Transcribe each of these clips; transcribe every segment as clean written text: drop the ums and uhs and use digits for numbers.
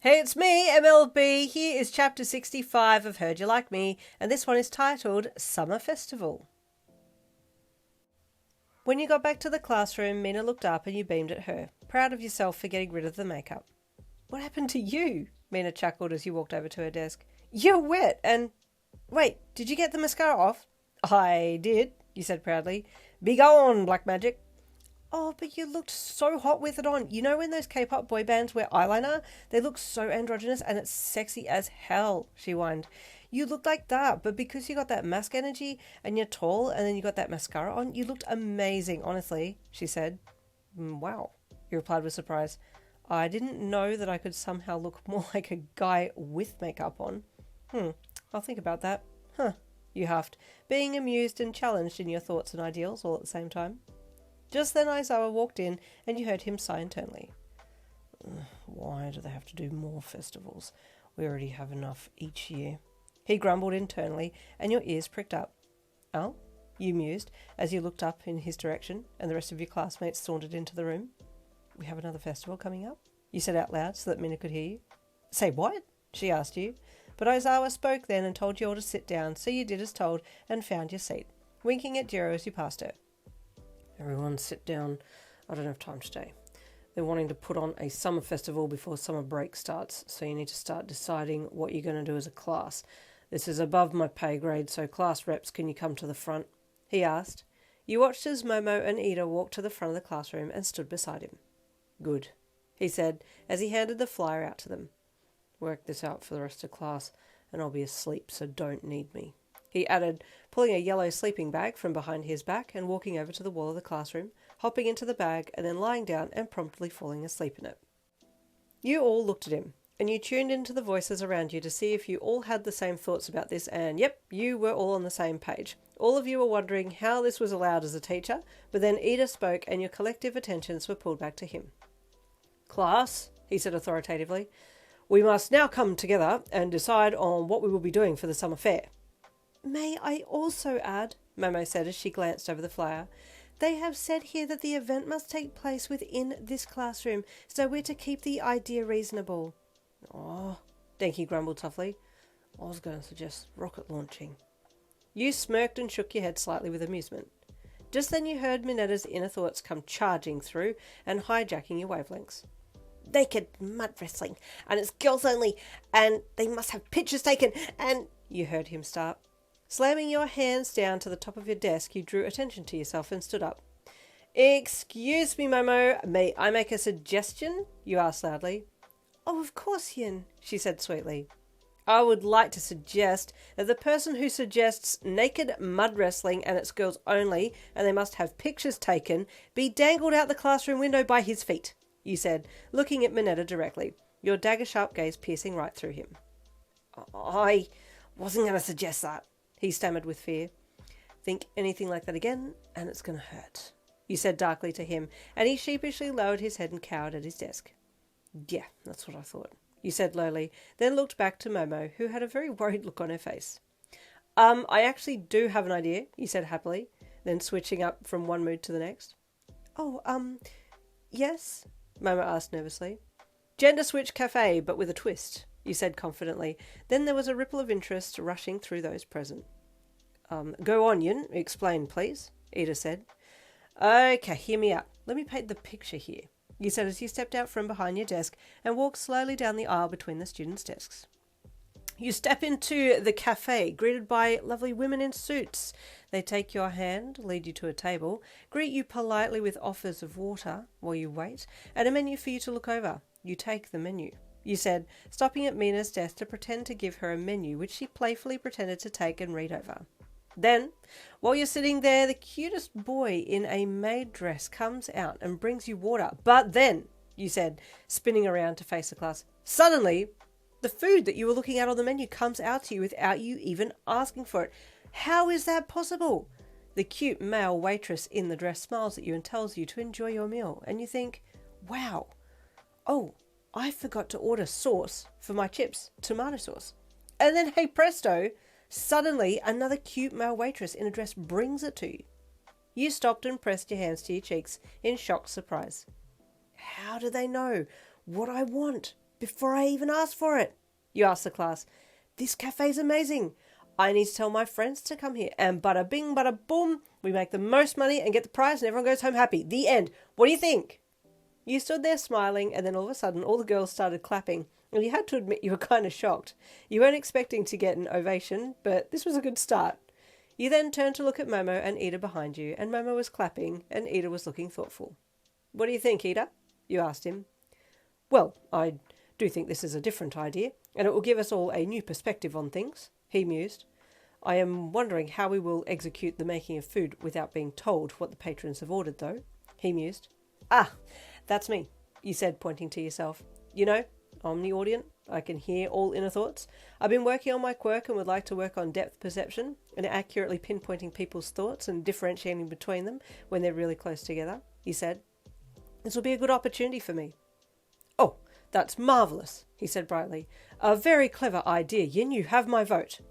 Hey, it's me, MLB. Here is chapter 65 of Heard You Like Me, and this one is titled Summer Festival. When you got back to the classroom, Mina looked up and you beamed at her, proud of yourself for getting rid of the makeup. What happened to you? Mina chuckled as you walked over to her desk. You're wet and... Wait, did you get the mascara off? I did, you said proudly. Be gone, black magic. Oh, but you looked so hot with it on. You know when those K-pop boy bands wear eyeliner? They look so androgynous and it's sexy as hell, she whined. You looked like that, but because you got that mask energy and you're tall and then you got that mascara on, you looked amazing, honestly, she said. Wow, he replied with surprise. I didn't know that I could somehow look more like a guy with makeup on. I'll think about that. You huffed, being amused and challenged in your thoughts and ideals all at the same time. Just then Aizawa walked in and you heard him sigh internally. Why do they have to do more festivals? We already have enough each year. He grumbled internally and your ears pricked up. Oh? You mused as you looked up in his direction and the rest of your classmates sauntered into the room. We have another festival coming up? You said out loud so that Mina could hear you. Say what? She asked you. But Aizawa spoke then and told you all to sit down, so you did as told and found your seat, winking at Jirou as you passed her. Everyone sit down. I don't have time today. They're wanting to put on a summer festival before summer break starts, so you need to start deciding what you're going to do as a class. This is above my pay grade, so class reps, can you come to the front? He asked. You watched as Momo and Ida walked to the front of the classroom and stood beside him. Good, he said as he handed the flyer out to them. Work this out for the rest of class, and I'll be asleep, so don't need me. He added, pulling a yellow sleeping bag from behind his back and walking over to the wall of the classroom, hopping into the bag and then lying down and promptly falling asleep in it. You all looked at him, and you tuned into the voices around you to see if you all had the same thoughts about this, and yep, you were all on the same page. All of you were wondering how this was allowed as a teacher, but then Ida spoke and your collective attentions were pulled back to him. Class, he said authoritatively, we must now come together and decide on what we will be doing for the summer fair. May I also add, Momo said as she glanced over the flyer, they have said here that the event must take place within this classroom, so we're to keep the idea reasonable. Oh, Denki grumbled toughly. I was going to suggest rocket launching. You smirked and shook your head slightly with amusement. Just then you heard Minetta's inner thoughts come charging through and hijacking your wavelengths. Naked mud wrestling, and it's girls only, and they must have pictures taken, and... You heard him start. Slamming your hands down to the top of your desk, you drew attention to yourself and stood up. Excuse me, Momo, may I make a suggestion? You asked loudly. Oh, of course, Yin, she said sweetly. I would like to suggest that the person who suggests naked mud wrestling and it's girls only, and they must have pictures taken, be dangled out the classroom window by his feet, you said, looking at Minetta directly, your dagger-sharp gaze piercing right through him. I wasn't going to suggest that, he stammered with fear. Think anything like that again, and it's going to hurt, you said darkly to him, and he sheepishly lowered his head and cowered at his desk. Yeah, that's what I thought, you said lowly, then looked back to Momo, who had a very worried look on her face. I actually do have an idea, you said happily, then switching up from one mood to the next. Oh, yes? Momo asked nervously. Gender switch cafe, but with a twist, you said confidently. Then there was a ripple of interest rushing through those present. Go on, Yin. Explain, please, Ida said. Okay, hear me out. Let me paint the picture here, you said as you stepped out from behind your desk and walked slowly down the aisle between the students' desks. You step into the cafe, greeted by lovely women in suits. They take your hand, lead you to a table, greet you politely with offers of water while you wait, and a menu for you to look over. You take the menu, you said, stopping at Mina's desk to pretend to give her a menu, which she playfully pretended to take and read over. Then, while you're sitting there, the cutest boy in a maid dress comes out and brings you water. But then, you said, spinning around to face the class, suddenly, the food that you were looking at on the menu comes out to you without you even asking for it. How is that possible? The cute male waitress in the dress smiles at you and tells you to enjoy your meal. And you think, wow, oh, I forgot to order sauce for my chips, tomato sauce. And then, hey presto, suddenly another cute male waitress in a dress brings it to you. You stopped and pressed your hands to your cheeks in shocked surprise. How do they know what I want? before I even asked for it. You asked the class. This cafe's amazing. I need to tell my friends to come here. And bada bing, bada boom, we make the most money and get the prize and everyone goes home happy. The end. What do you think? You stood there smiling, and then all of a sudden all the girls started clapping, and you had to admit you were kind of shocked. You weren't expecting to get an ovation, but this was a good start. You then turned to look at Momo and Ida behind you, and Momo was clapping, and Ida was looking thoughtful. What do you think, Ida? You asked him. Well, I do think this is a different idea, and it will give us all a new perspective on things, he mused. I am wondering how we will execute the making of food without being told what the patrons have ordered, though, he mused. Ah, that's me, you said, pointing to yourself. You know, omni-audient, I can hear all inner thoughts. I've been working on my quirk and would like to work on depth perception and accurately pinpointing people's thoughts and differentiating between them when they're really close together, he said. This will be a good opportunity for me. Oh, that's marvellous, he said brightly. A very clever idea, Yin. You have my vote.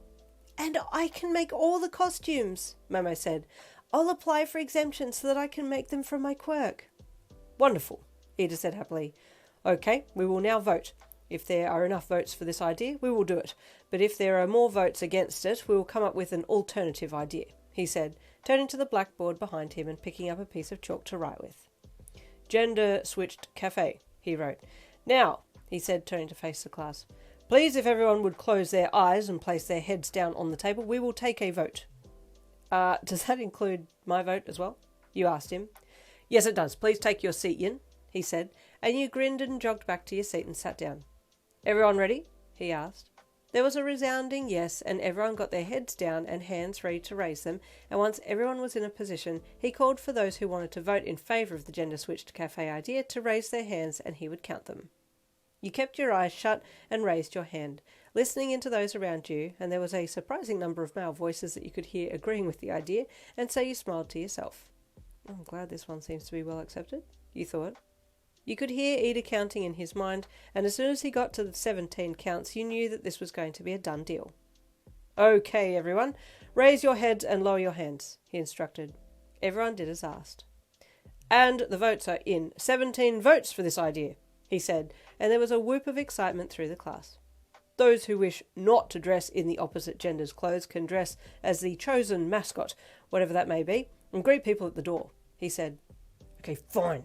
And I can make all the costumes, Momo said. I'll apply for exemptions so that I can make them from my quirk. Wonderful, Ida said happily. Okay, we will now vote. If there are enough votes for this idea, we will do it. But if there are more votes against it, we will come up with an alternative idea, he said, turning to the blackboard behind him and picking up a piece of chalk to write with. Gender-switched cafe, he wrote. Now, he said, turning to face the class. Please, if everyone would close their eyes and place their heads down on the table, we will take a vote. Does that include my vote as well? You asked him. Yes, it does. Please take your seat, Yin, he said, and you grinned and jogged back to your seat and sat down. Everyone ready? He asked. There was a resounding yes, and everyone got their heads down and hands ready to raise them, and once everyone was in a position, he called for those who wanted to vote in favour of the gender-switched cafe idea to raise their hands, and he would count them. You kept your eyes shut and raised your hand, listening into those around you, and there was a surprising number of male voices that you could hear agreeing with the idea, and so you smiled to yourself. I'm glad this one seems to be well accepted, you thought. You could hear Ida counting in his mind, and as soon as he got to the 17 counts, you knew that this was going to be a done deal. Okay, everyone, raise your heads and lower your hands, he instructed. Everyone did as asked. And the votes are in. 17 votes for this idea, he said, and there was a whoop of excitement through the class. Those who wish not to dress in the opposite gender's clothes can dress as the chosen mascot, whatever that may be, and greet people at the door, he said. Okay, fine.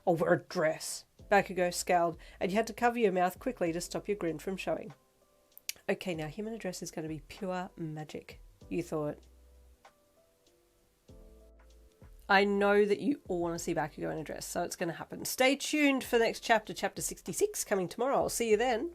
I'll wear a dress. Bakugo scowled, and you had to cover your mouth quickly to stop your grin from showing. Okay, now him in a dress is going to be pure magic, you thought. I know that you all want to see Bakugo in a dress, so it's going to happen. Stay tuned for the next chapter, chapter 66, coming tomorrow. I'll see you then.